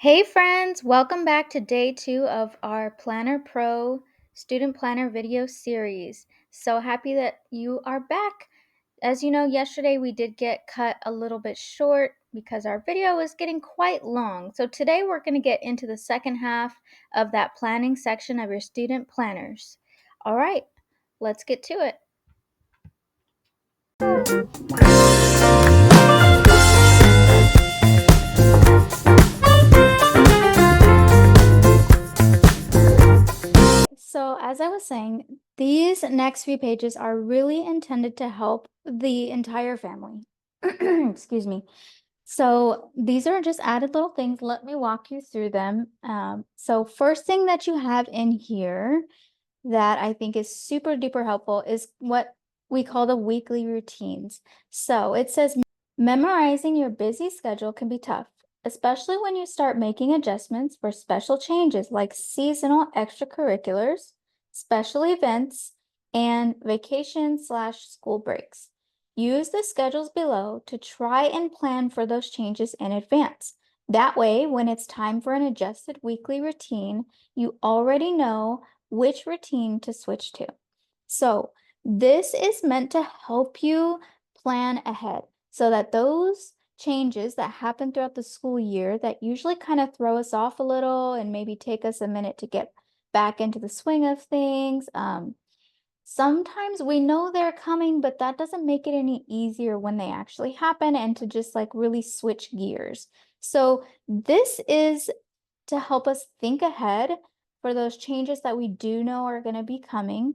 Hey friends, welcome back to day 2 of our Planner Pro Student Planner video series. So happy that you are back. As you know, yesterday we did get cut a little bit short because our video was getting quite long. So today we're going to get into the second half of that planning section of your student planners. All right, let's get to it. So, as I was saying, these next few pages are really intended to help the entire family. Excuse me. So, these are just added little things. Let me walk you through them. So, first thing that you have in here that I think is super duper helpful is what we call the weekly routines. So, it says memorizing your busy schedule can be tough, especially when you start making adjustments for special changes like seasonal extracurriculars, special events, and vacation/school breaks. Use the schedules below to try and plan for those changes in advance. That way, when it's time for an adjusted weekly routine, you already know which routine to switch to. So, this is meant to help you plan ahead so that those changes that happen throughout the school year that usually kind of throw us off a little and maybe take us a minute to get back into the swing of things. Sometimes we know they're coming, but that doesn't make it any easier when they actually happen and to just like really switch gears. So, this is to help us think ahead for those changes that we do know are going to be coming.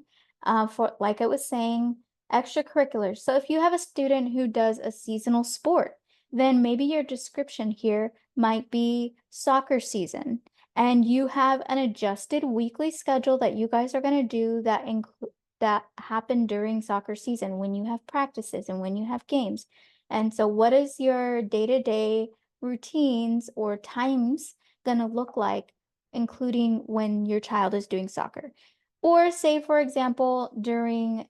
For, like I was saying, extracurriculars. So if you have a student who does a seasonal sport, then maybe your description here might be soccer season, and you have an adjusted weekly schedule that you guys are going to do that happen during soccer season when you have practices and when you have games. And so, what is your day-to-day routines or times going to look like, including when your child is doing soccer? Or say, for example, during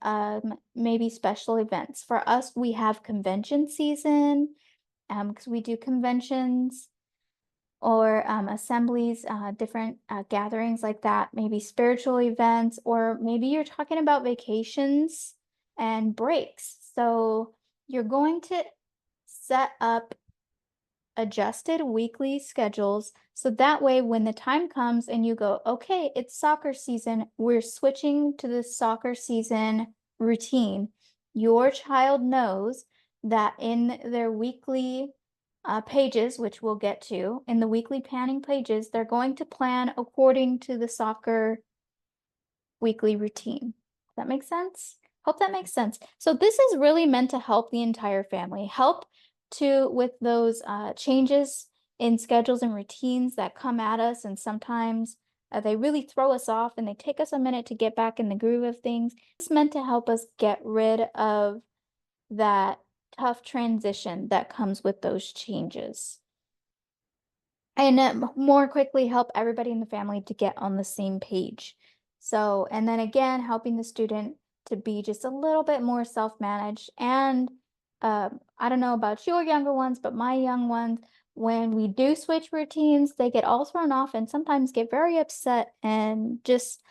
maybe special events. For us, we have convention season because we do conventions or assemblies, different gatherings like that, maybe spiritual events, or maybe you're talking about vacations and breaks. So you're going to set up adjusted weekly schedules so that way when the time comes and you go, okay, it's soccer season, we're switching to the soccer season routine. Your child knows that in their weekly pages, which we'll get to, in the weekly planning pages, they're going to plan according to the soccer weekly routine. Does that make sense? Hope that makes sense. So this is really meant to help the entire family, help to with those changes in schedules and routines that come at us, and sometimes they really throw us off and they take us a minute to get back in the groove of things. It's meant to help us get rid of that tough transition that comes with those changes and more quickly help everybody in the family to get on the same page. So, and then again, helping the student to be just a little bit more self-managed. And I don't know about your younger ones, but my young ones, when we do switch routines, they get all thrown off and sometimes get very upset and just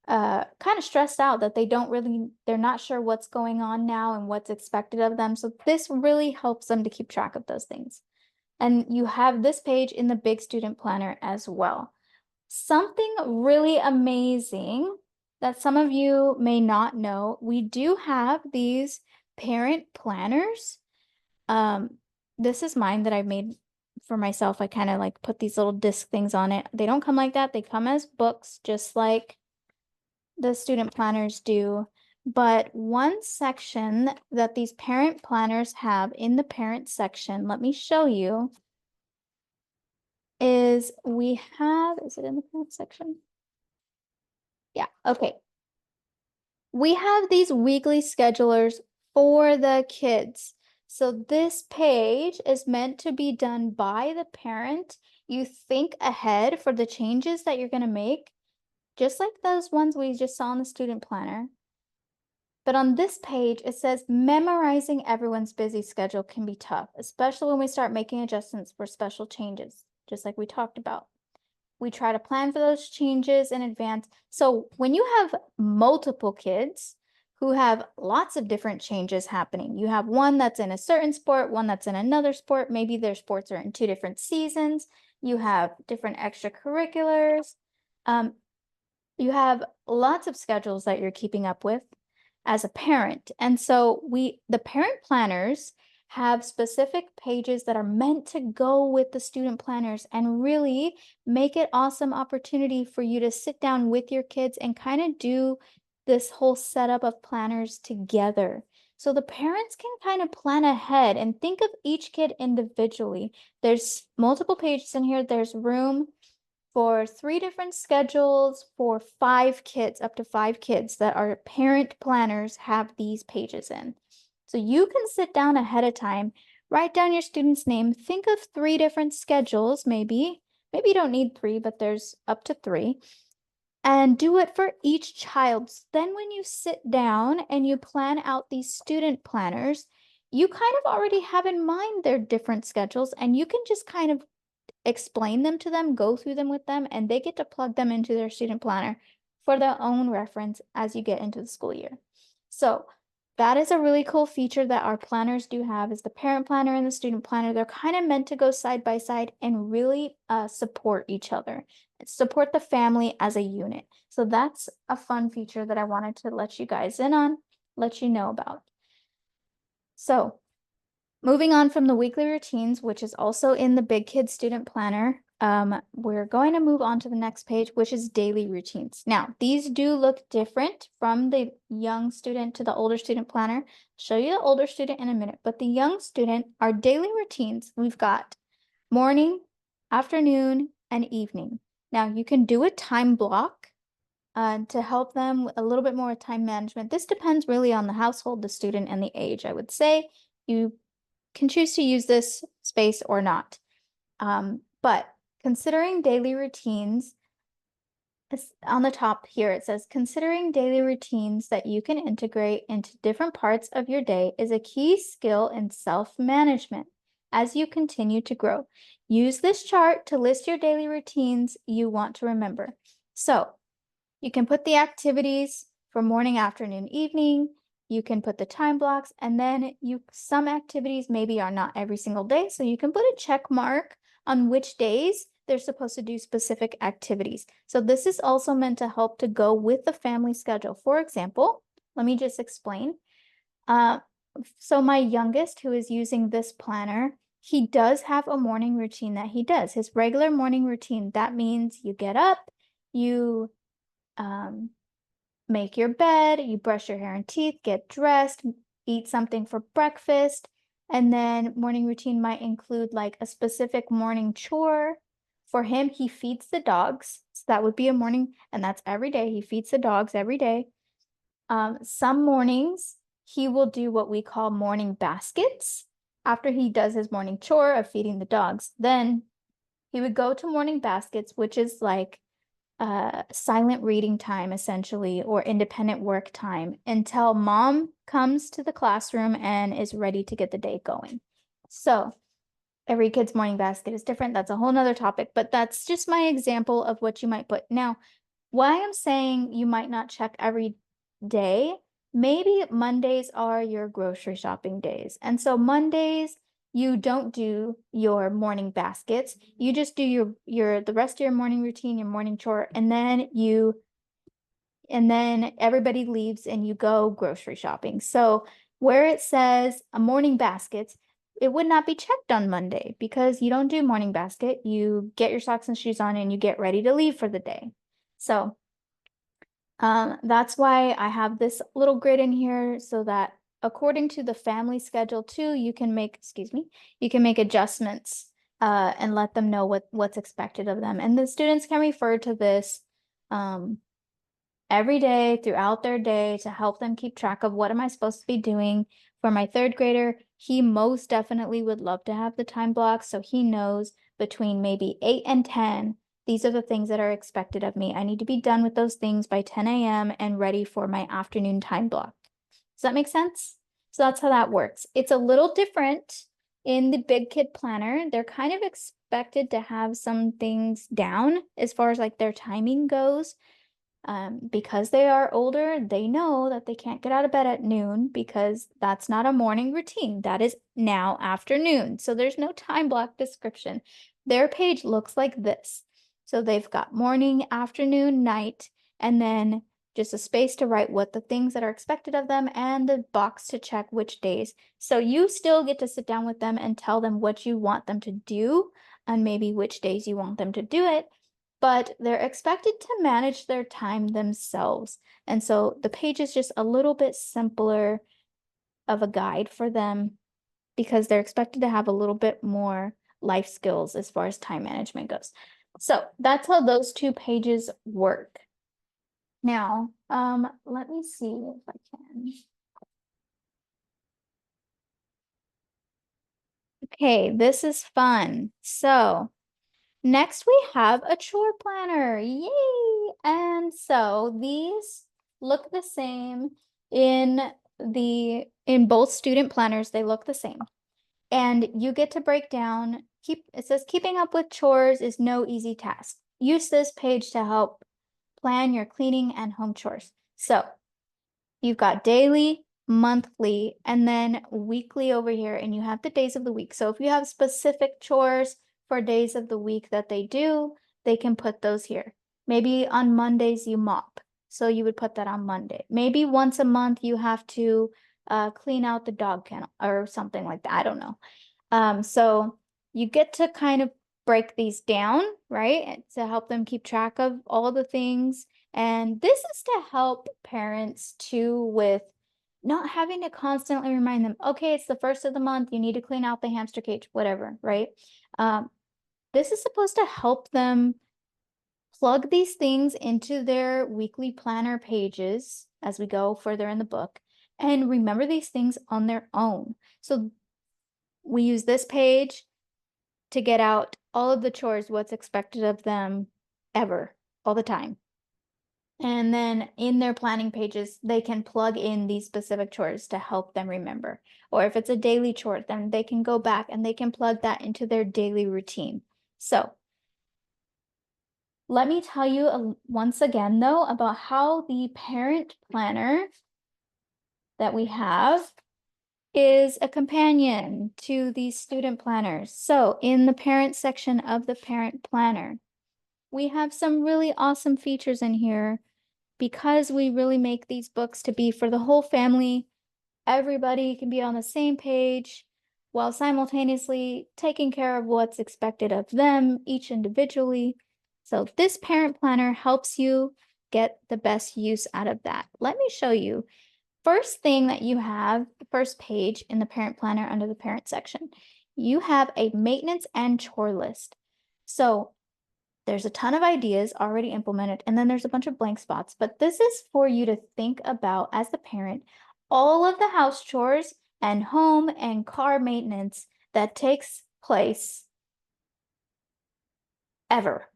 kind of stressed out that they're not sure what's going on now and what's expected of them. So this really helps them to keep track of those things. And you have this page in the big student planner as well. Something really amazing that some of you may not know, we do have these parent planners. This is mine that I made for myself. I kind of like put these little disc things on it. They don't come like that. They come as books, just like the student planners do. But one section that these parent planners have in the parent section, let me show you, is is it in the parent section? Yeah, okay. We have these weekly schedulers for the kids. So this page is meant to be done by the parent. You think ahead for the changes that you're going to make, just like those ones we just saw in the student planner. But on this page, it says memorizing everyone's busy schedule can be tough, especially when we start making adjustments for special changes. just like we talked about. We try to plan for those changes in advance. So when you have multiple kids who have lots of different changes happening, you have one that's in a certain sport, one that's in another sport, maybe their sports are in 2 different seasons, you have different extracurriculars, you have lots of schedules that you're keeping up with as a parent. And so the parent planners have specific pages that are meant to go with the student planners and really make it awesome opportunity for you to sit down with your kids and kind of do this whole setup of planners together. So the parents can kind of plan ahead and think of each kid individually. There's multiple pages in here. There's room for 3 different schedules for 5 kids, up to 5 kids that our parent planners have these pages in. So you can sit down ahead of time, write down your student's name, think of 3 different schedules, maybe. Maybe you don't need 3, but there's up to 3. And do it for each child. Then when you sit down and you plan out these student planners, you kind of already have in mind their different schedules, and you can just kind of explain them to them, go through them with them, and they get to plug them into their student planner for their own reference as you get into the school year. So that is a really cool feature that our planners do have, is the parent planner and the student planner. They're kind of meant to go side by side and really support each other, support the family as a unit. So that's a fun feature that I wanted to let you guys in on, let you know about. So moving on from the weekly routines, which is also in the Big Kid Student Planner, we're going to move on to the next page, which is daily routines. Now, these do look different from the young student to the older student planner. I'll show you the older student in a minute, but the young student, our daily routines, we've got morning, afternoon, and evening. Now, you can do a time block to help them a little bit more time management. This depends really on the household, the student, and the age. I would say you can choose to use this space or not. But considering daily routines, on the top here, it says, considering daily routines that you can integrate into different parts of your day is a key skill in self-management as you continue to grow. Use this chart to list your daily routines you want to remember. So you can put the activities for morning, afternoon, evening. You can put the time blocks, and then some activities maybe are not every single day. So you can put a check mark on which days they're supposed to do specific activities. So this is also meant to help to go with the family schedule. For example, let me just explain. So my youngest, who is using this planner, he does have a morning routine that he does. His regular morning routine, that means you get up, you make your bed, you brush your hair and teeth, get dressed, eat something for breakfast, and then morning routine might include like a specific morning chore. For him, he feeds the dogs, so that would be a morning, and that's every day. He feeds the dogs every day. Some mornings, he will do what we call morning baskets. After he does his morning chore of feeding the dogs, then he would go to morning baskets, which is like silent reading time essentially, or independent work time, until mom comes to the classroom and is ready to get the day going. So every kid's morning basket is different. That's a whole nother topic, but that's just my example of what you might put. Now, why I'm saying you might not check every day, maybe Mondays are your grocery shopping days. And so Mondays, you don't do your morning baskets. You just do the rest of your morning routine, your morning chore, and then everybody leaves and you go grocery shopping. So where it says a morning baskets, it would not be checked on Monday because you don't do morning basket. You get your socks and shoes on and you get ready to leave for the day. So that's why I have this little grid in here, so that according to the family schedule too, you can make adjustments and let them know what's expected of them. And the students can refer to this every day throughout their day to help them keep track of what am I supposed to be doing. For my 3rd grader, he most definitely would love to have the time blocks, so he knows between maybe 8 and 10, these are the things that are expected of me. I need to be done with those things by 10 a.m. and ready for my afternoon time block. Does that make sense? So that's how that works. It's a little different in the Big Kid Planner. They're kind of expected to have some things down as far as like their timing goes. Because they are older, they know that they can't get out of bed at noon because that's not a morning routine. That is now afternoon. So there's no time block description. Their page looks like this. So they've got morning, afternoon, night, and then just a space to write what the things that are expected of them and the box to check which days. So you still get to sit down with them and tell them what you want them to do and maybe which days you want them to do it, but they're expected to manage their time themselves. And so the page is just a little bit simpler of a guide for them because they're expected to have a little bit more life skills as far as time management goes. So that's how those two pages work. Now, let me see if I can. Okay, this is fun. So next we have a chore planner. Yay! And so these look the same in both student planners, they look the same. And you get to break down, it says keeping up with chores is no easy task. Use this page to help plan your cleaning and home chores. So you've got daily, monthly, and then weekly over here, and you have the days of the week. So if you have specific chores for days of the week that they do, they can put those here. Maybe on Mondays you mop, so you would put that on Monday. Maybe once a month you have to clean out the dog kennel or something like that. I don't know. So you get to kind of break these down, right? To help them keep track of all the things. And this is to help parents too with not having to constantly remind them, okay, it's the first of the month, you need to clean out the hamster cage, whatever, right? This is supposed to help them plug these things into their weekly planner pages as we go further in the book and remember these things on their own. So we use this page to get out all of the chores, what's expected of them ever, all the time. And then in their planning pages, they can plug in these specific chores to help them remember. Or if it's a daily chore, then they can go back and they can plug that into their daily routine. So let me tell you once again, though, about how the parent planner that we have is a companion to these student planners. So in the parent section of the parent planner, we have some really awesome features in here because we really make these books to be for the whole family. Everybody can be on the same page while simultaneously taking care of what's expected of them each individually. So this parent planner helps you get the best use out of that. Let me show you. First thing that you have, the first page in the parent planner under the parent section, you have a maintenance and chore list. So there's a ton of ideas already implemented, and then there's a bunch of blank spots, but this is for you to think about as the parent, all of the house chores and home and car maintenance that takes place ever.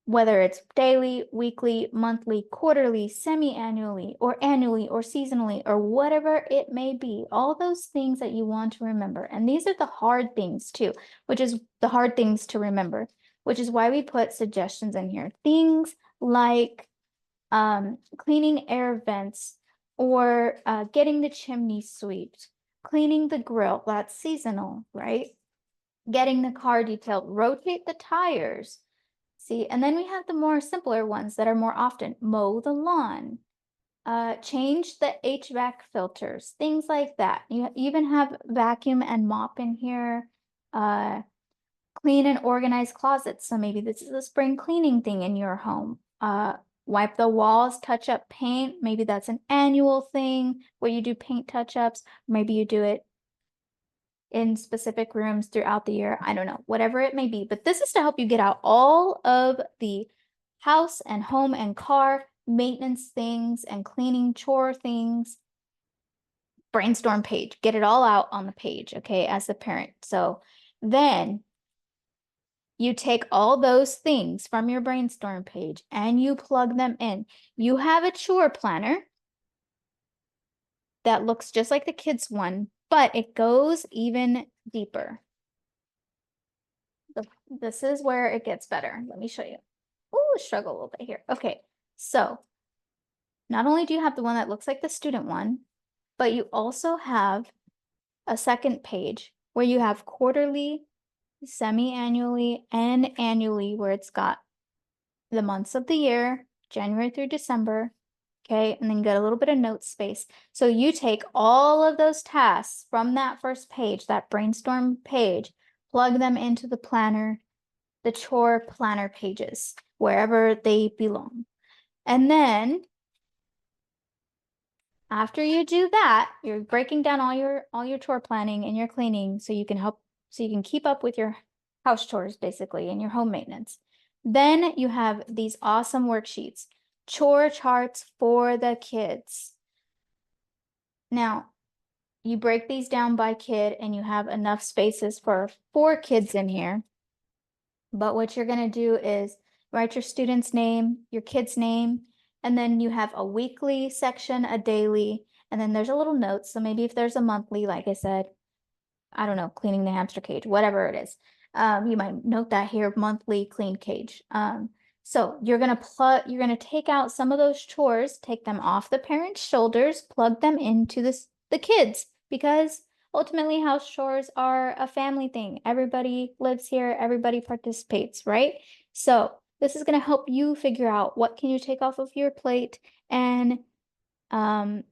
Whether it's daily, weekly, monthly, quarterly, semi-annually, or annually, or seasonally, or whatever it may be, all those things that you want to remember. And these are the hard things too, which is the hard things to remember, which is why we put suggestions in here. Things like cleaning air vents or getting the chimney swept, cleaning the grill, that's seasonal, right? Getting the car detailed, rotate the tires. See, and then we have the more simpler ones that are more often. Mow the lawn, change the HVAC filters, things like that. You even have vacuum and mop in here. Clean and organize closets. So maybe this is a spring cleaning thing in your home. Wipe the walls, touch up paint. Maybe that's an annual thing where you do paint touch-ups. Maybe you do it in specific rooms throughout the year. I don't know, whatever it may be. But this is to help you get out all of the house and home and car maintenance things and cleaning chore things. Brainstorm page, get it all out on the page, okay, as the parent. So then you take all those things from your brainstorm page and you plug them in. You have a chore planner that looks just like the kids one, but it goes even deeper. this is where it gets better. Let me show you. Oh, struggle a little bit here. Okay, so not only do you have the one that looks like the student one, but you also have a second page where you have quarterly, semi-annually, and annually, where it's got the months of the year, January through December. Okay, and then you got a little bit of note space. So you take all of those tasks from that first page, that brainstorm page, plug them into the planner, the chore planner pages, wherever they belong. And then after you do that, you're breaking down all your chore planning and your cleaning so you can keep up with your house chores basically and your home maintenance. Then you have these awesome worksheets, chore charts for the kids. Now, you break these down by kid and you have enough spaces for 4 kids in here. But what you're going to do is write your student's name, your kid's name, and then you have a weekly section, a daily, and then there's a little note. So maybe if there's a monthly, like I said, I don't know, cleaning the hamster cage, whatever it is. You might note that here, monthly clean cage. So you're gonna take out some of those chores, take them off the parents' shoulders, plug them into the kids, because ultimately house chores are a family thing. Everybody lives here, everybody participates, right? So this is gonna help you figure out what can you take off of your plate and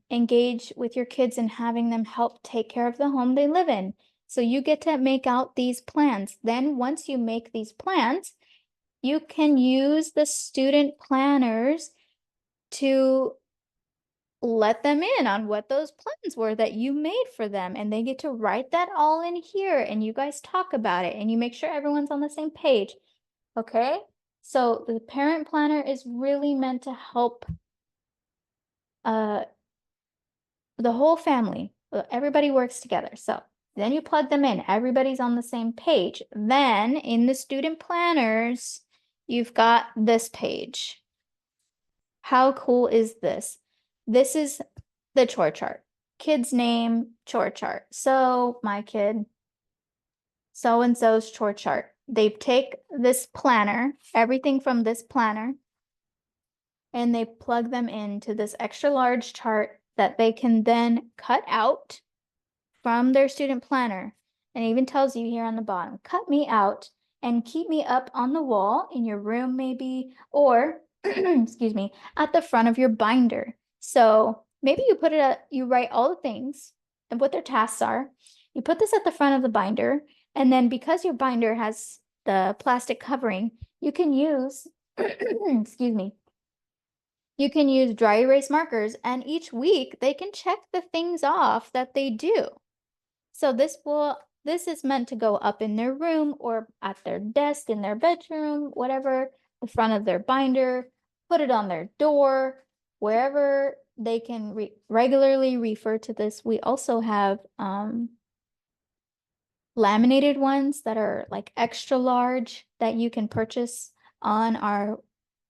engage with your kids and having them help take care of the home they live in. So you get to make out these plans. Then once you make these plans, you can use the student planners to let them in on what those plans were that you made for them. And they get to write that all in here and you guys talk about it and you make sure everyone's on the same page. Okay? So the parent planner is really meant to help the whole family, everybody works together. So then you plug them in, everybody's on the same page. Then in the student planners, you've got this page. How cool is this? This is the chore chart. Kid's name, chore chart. So my kid, so-and-so's chore chart. They take this planner, everything from this planner, and they plug them into this extra large chart that they can then cut out from their student planner. And it even tells you here on the bottom, cut me out and keep me up on the wall in your room maybe, or excuse me, at the front of your binder. So maybe you put it at, you write all the things and what their tasks are. You put this at the front of the binder, and then because your binder has the plastic covering, you can use, excuse me, you can use dry erase markers, and each week they can check the things off that they do. So this is meant to go up in their room or at their desk in their bedroom, whatever, the front of their binder, put it on their door, wherever they can regularly refer to this. We also have laminated ones that are like extra large that you can purchase on our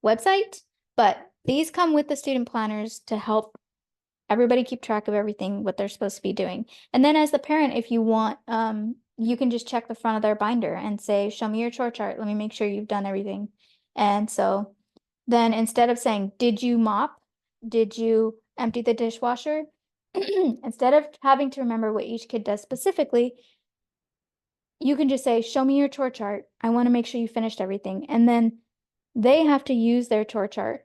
website, but these come with the student planners to help everybody keep track of everything, what they're supposed to be doing. And then as the parent, if you want, you can just check the front of their binder and say, show me your chore chart. Let me make sure you've done everything. And so then instead of saying, did you mop? Did you empty the dishwasher? Instead of having to remember what each kid does specifically, you can just say, show me your chore chart. I want to make sure you finished everything. And then they have to use their chore chart.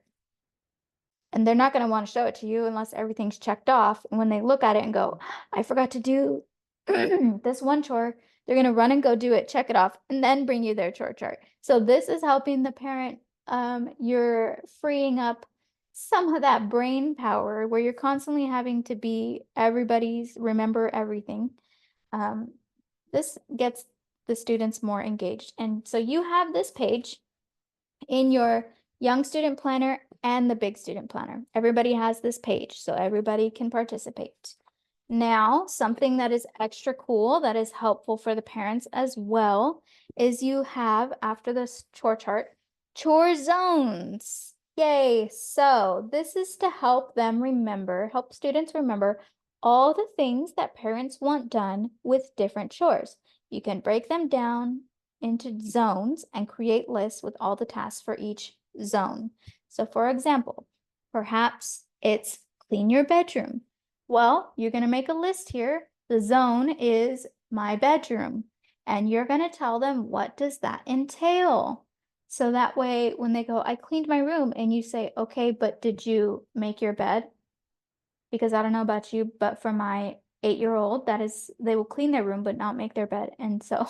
And they're not going to want to show it to you unless everything's checked off. And when they look at it and go, I forgot to do this one chore, they're going to run and go do it, check it off, and then bring you their chore chart. So this is helping the parent. You're freeing up some of that brain power where you're constantly having to be everybody's remember everything. This gets the students more engaged. And so you have this page in your young student planner and the big student planner. Everybody has this page, so everybody can participate. Now, something that is extra cool that is helpful for the parents as well is you have, after this chore chart, chore zones. Yay! So this is to help them remember, help students remember all the things that parents want done with different chores. You can break them down into zones and create lists with all the tasks for each zone. So for example, perhaps it's clean your bedroom. Well, you're going to make a list here. The zone is my bedroom, and you're going to tell them what does that entail. So that way, when they go, I cleaned my room, and you say, okay, but did you make your bed? Because I don't know about you, but for my 8-year-old, that is, they will clean their room but not make their bed. And so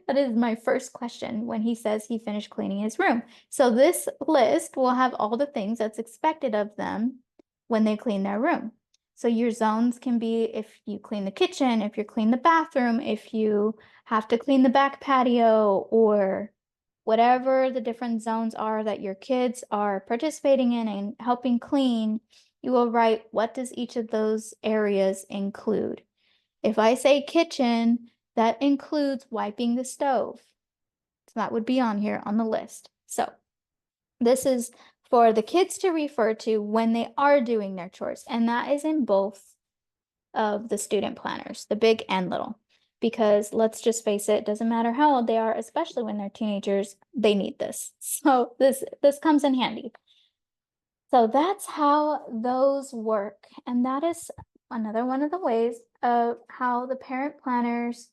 that is my first question when he says he finished cleaning his room. So this list will have all the things that's expected of them when they clean their room. So your zones can be if you clean the kitchen, if you clean the bathroom, if you have to clean the back patio, or whatever the different zones are that your kids are participating in and helping clean. You will write, what does each of those areas include? If I say kitchen, that includes wiping the stove. So that would be on here on the list. So this is for the kids to refer to when they are doing their chores. And that is in both of the student planners, the big and little. Because let's just face it, doesn't matter how old they are, especially when they're teenagers, they need this. So this comes in handy. So that's how those work. And that is another one of the ways of how the parent planners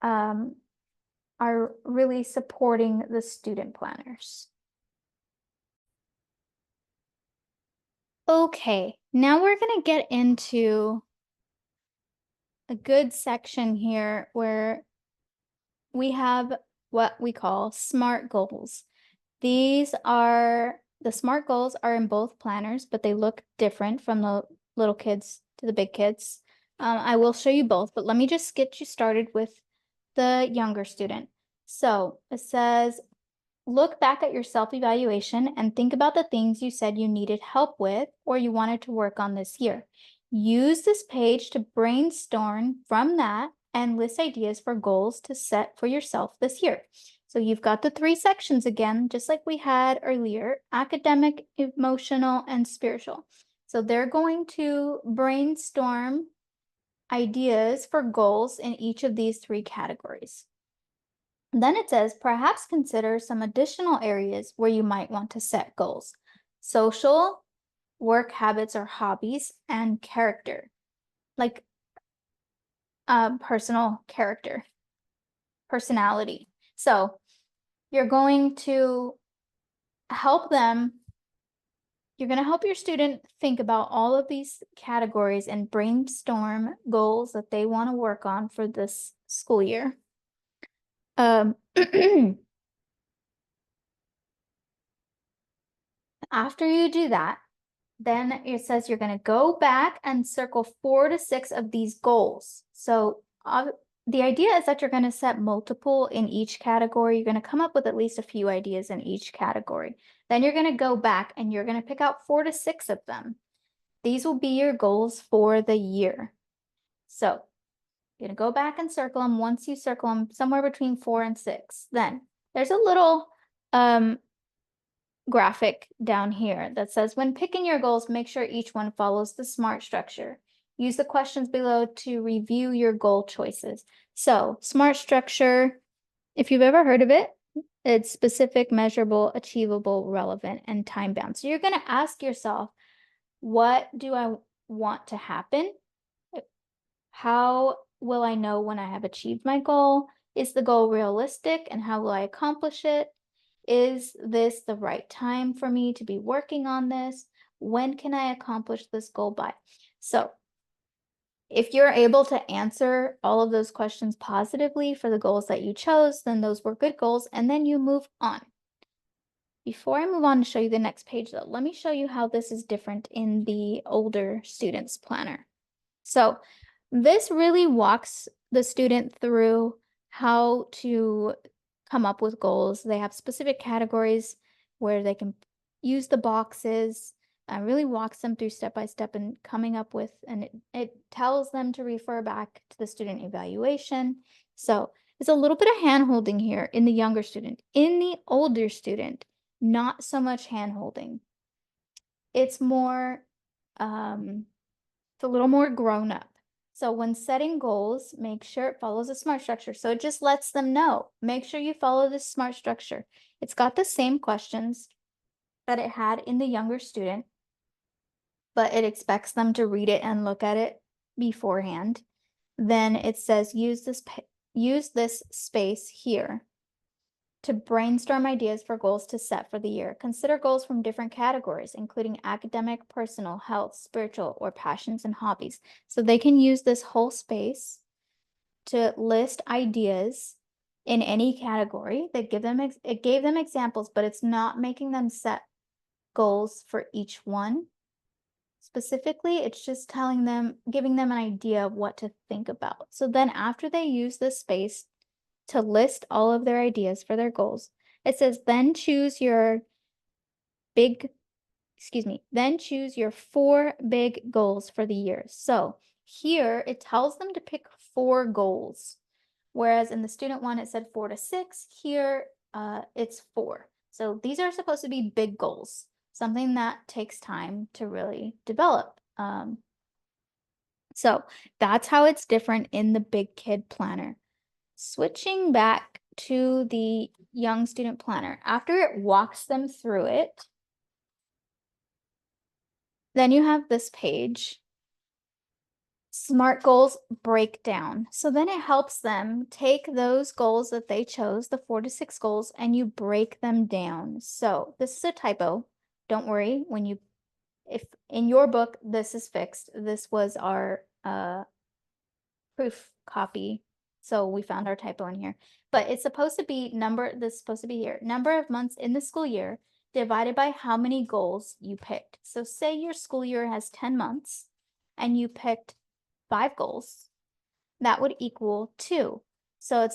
are really supporting the student planners. Okay, now we're going to get into a good section here where we have what we call SMART goals. The SMART goals are in both planners, but they look different from the little kids to the big kids. I will show you both, but let me just get you started with the younger student. So it says, look back at your self-evaluation and think about the things you said you needed help with or you wanted to work on this year. Use this page to brainstorm from that and list ideas for goals to set for yourself this year. So you've got the 3 sections again, just like we had earlier: academic, emotional, and spiritual. So they're going to brainstorm ideas for goals in each of these 3 categories. Then it says, perhaps consider some additional areas where you might want to set goals: social, work habits or hobbies, and character, like personal character, personality. So you're going to help them. You're going to help your student think about all of these categories and brainstorm goals that they want to work on for this school year. After you do that, then it says you're going to go back and circle 4 to 6 of these goals. So the idea is that you're going to set multiple in each category. You're going to come up with at least a few ideas in each category. Then you're going to go back and you're going to pick out 4 to 6 of them. These will be your goals for the year. So you're going to go back and circle them. Once you circle them, somewhere between 4 and 6. Then there's a little graphic down here that says, when picking your goals, make sure each one follows the SMART structure. Use the questions below to review your goal choices. So SMART structure, if you've ever heard of it, it's specific, measurable, achievable, relevant, and time bound. So you're going to ask yourself, what do I want to happen? How will I know when I have achieved my goal? Is the goal realistic, and how will I accomplish it? Is this the right time for me to be working on this? When can I accomplish this goal by? So if you're able to answer all of those questions positively for the goals that you chose, then those were good goals, and then you move on. Before I move on to show you the next page though, let me show you how this is different in the older students planner. So this really walks the student through how to come up with goals. They have specific categories where they can use the boxes, really walks them through step by step and coming up with, and it tells them to refer back to the student evaluation. So it's a little bit of hand holding here in the younger student. In the older student, not so much hand holding. It's more, it's a little more grown up. So when setting goals, make sure it follows a SMART structure. So it just lets them know, make sure you follow this SMART structure. It's got the same questions that it had in the younger student, but it expects them to read it and look at it beforehand. Then it says use this space here to brainstorm ideas for goals to set for the year. Consider goals from different categories, including academic, personal, health, spiritual, or passions and hobbies. So they can use this whole space to list ideas in any category. It gave them examples, but it's not making them set goals for each one. Specifically, it's just telling them, giving them an idea of what to think about. So then after they use this space to list all of their ideas for their goals, it says, then choose your four big goals for the year. So here it tells them to pick 4 goals, whereas in the student one, it said 4 to 6. Here, it's 4. So these are supposed to be big goals, something that takes time to really develop. So that's how it's different in the big kid planner. Switching back to the young student planner, after it walks them through it, then you have this page, SMART goals breakdown. So then it helps them take those goals that they chose, the 4 to 6 goals, and you break them down. So this is a typo. Don't worry, if in your book this is fixed. This was our proof copy. So we found our typo in here. But it's supposed to be this is supposed to be here. Number of months in the school year divided by how many goals you picked. So say your school year has 10 months and you picked 5 goals. That would equal 2. So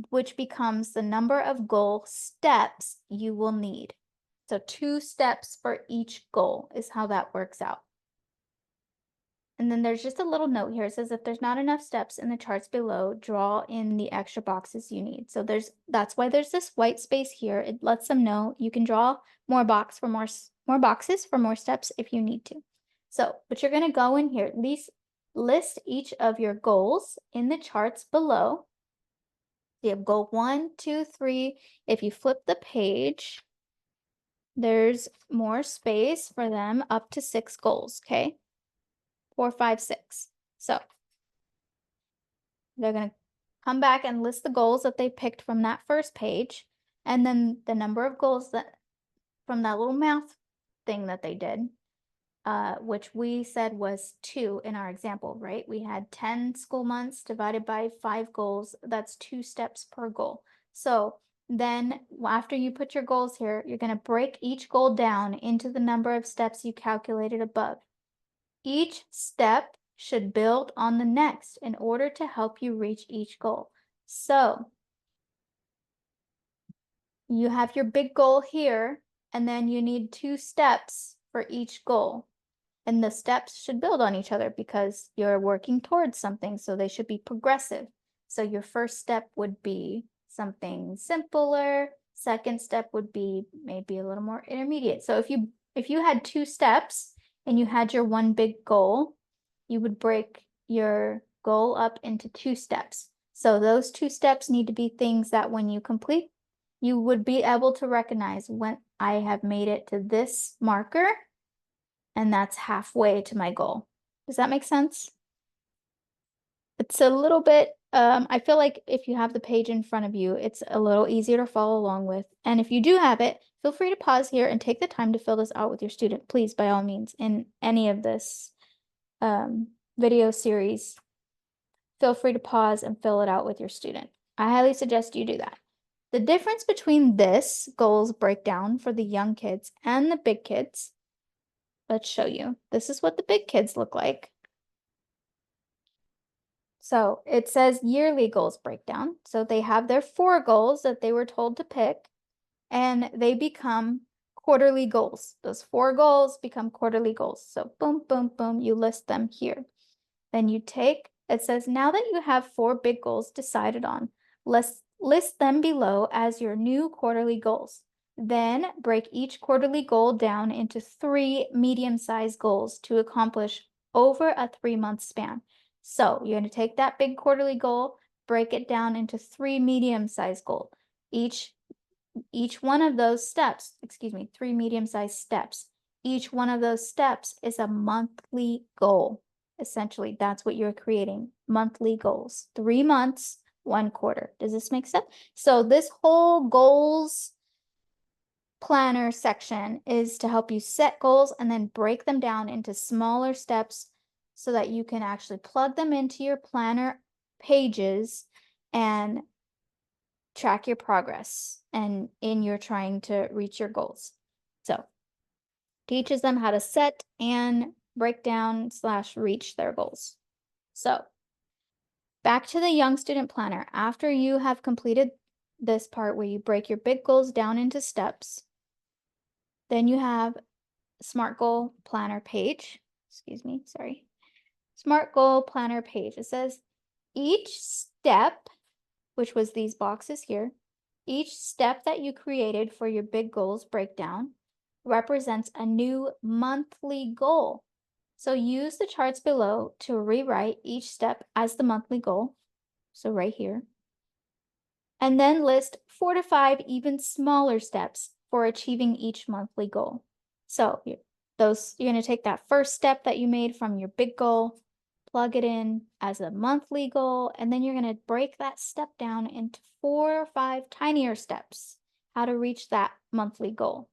which becomes the number of goal steps you will need. So 2 steps for each goal is how that works out. And then there's just a little note here. It says if there's not enough steps in the charts below, draw in the extra boxes you need. So that's why there's this white space here. It lets them know you can draw more boxes for more steps if you need to. So, but you're going to go in here, list each of your goals in the charts below. You have goal 1, 2, 3. If you flip the page, there's more space for them up to 6 goals, okay? 4, 5, 6. So they're going to come back and list the goals that they picked from that first page, and then the number of goals that from that little math thing that they did, which we said was 2 in our example, right? We had 10 school months divided by 5 goals. That's 2 steps per goal. So then after you put your goals here, you're going to break each goal down into the number of steps you calculated above. Each step should build on the next in order to help you reach each goal. So you have your big goal here, and then you need 2 steps for each goal. And the steps should build on each other because you're working towards something, so they should be progressive. So your first step would be something simpler. Second step would be maybe a little more intermediate. So if you had 2 steps and you had your one big goal, you would break your goal up into 2 steps. So those 2 steps need to be things that when you complete, you would be able to recognize when I have made it to this marker, and that's halfway to my goal. Does that make sense? It's a little bit, I feel like if you have the page in front of you, it's a little easier to follow along with. And if you do have it, feel free to pause here and take the time to fill this out with your student, please, by all means, in any of this video series. Feel free to pause and fill it out with your student. I highly suggest you do that. The difference between this goals breakdown for the young kids and the big kids, let's show you. This is what the big kids look like. So it says yearly goals breakdown. So they have their 4 goals that they were told to pick, and they become quarterly goals. Those 4 goals become quarterly goals. So boom, boom, boom, you list them here. Then it says now that you have 4 big goals decided on, list them below as your new quarterly goals. Then break each quarterly goal down into 3 medium-sized goals to accomplish over a 3-month span. So you're going to take that big quarterly goal, break it down into 3 medium-sized goals. Each one of those steps, 3 medium-sized steps. Each one of those steps is a monthly goal. Essentially, that's what you're creating, monthly goals. 3 months, 1 quarter. Does this make sense? So this whole goals planner section is to help you set goals and then break them down into smaller steps so that you can actually plug them into your planner pages and track your progress and in your trying to reach your goals. So teaches them how to set and break down / reach their goals. So back to the young student planner. After you have completed this part where you break your big goals down into steps, then you have SMART goal planner page. SMART goal planner page. It says each step, which was these boxes here, each step that you created for your big goals breakdown represents a new monthly goal. So use the charts below to rewrite each step as the monthly goal. So right here. And then list 4 to 5 even smaller steps for achieving each monthly goal. So you're going to take that first step that you made from your big goal, plug it in as a monthly goal, and then you're going to break that step down into 4 or 5 tinier steps, how to reach that monthly goal.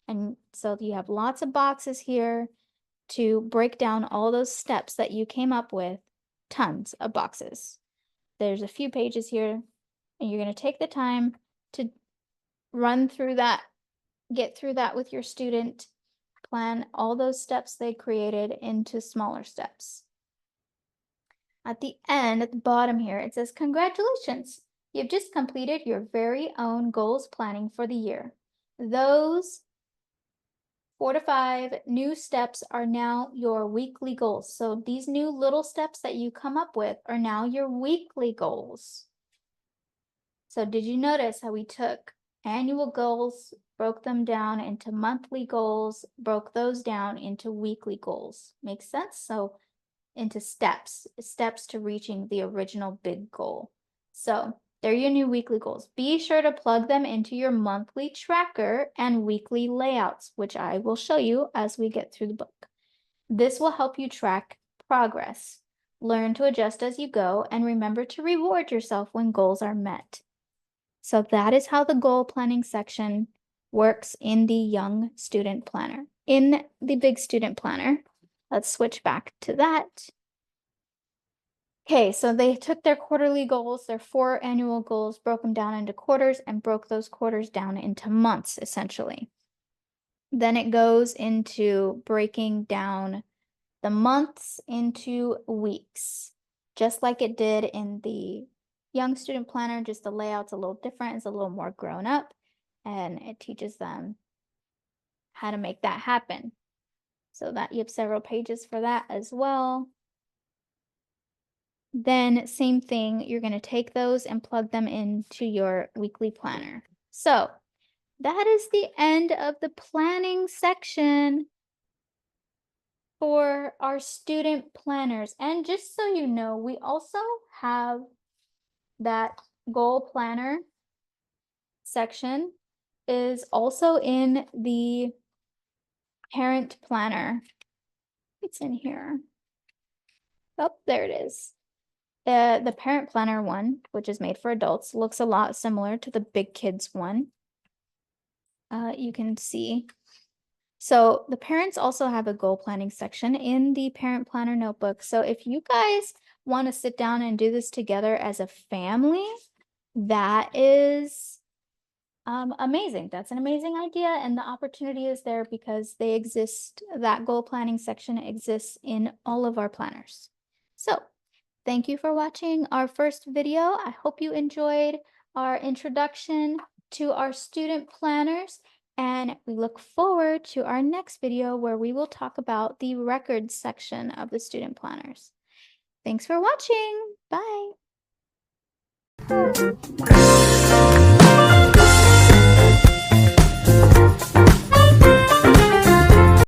And so you have lots of boxes here to break down all those steps that you came up with, tons of boxes. There's a few pages here, and you're going to take the time to run through that, get through that with your student, plan all those steps they created into smaller steps. At the end, at the bottom here, it says, congratulations, you've just completed your very own goals planning for the year. Those 4 to 5 new steps are now your weekly goals. So these new little steps that you come up with are now your weekly goals. So did you notice how we took annual goals, broke them down into monthly goals, broke those down into weekly goals? Makes sense? So into steps to reaching the original big goal. So they're your new weekly goals. Be sure to plug them into your monthly tracker and weekly layouts, which I will show you as we get through the book. This will help you track progress, learn to adjust as you go, and remember to reward yourself when goals are met. So that is how the goal planning section works in the young student planner. In the big student planner, let's switch back to that. Okay, so they took their quarterly goals, their 4 annual goals, broke them down into quarters, and broke those quarters down into months, essentially. Then it goes into breaking down the months into weeks, just like it did in the young student planner, just the layout's a little different, it's a little more grown up, and it teaches them how to make that happen. So that you have several pages for that as well. Then same thing, you're going to take those and plug them into your weekly planner. So that is the end of the planning section for our student planners. And just so you know, we also have that goal planner section is also in the parent planner. It's in here. Oh, there it is. The parent planner one, which is made for adults, looks a lot similar to the big kids one. You can see. So the parents also have a goal planning section in the parent planner notebook. So if you guys want to sit down and do this together as a family, that is amazing. That's an amazing idea. And the opportunity is there because they exist. That goal planning section exists in all of our planners. So thank you for watching our first video. I hope you enjoyed our introduction to our student planners, and we look forward to our next video where we will talk about the records section of the student planners. Thanks for watching. Bye.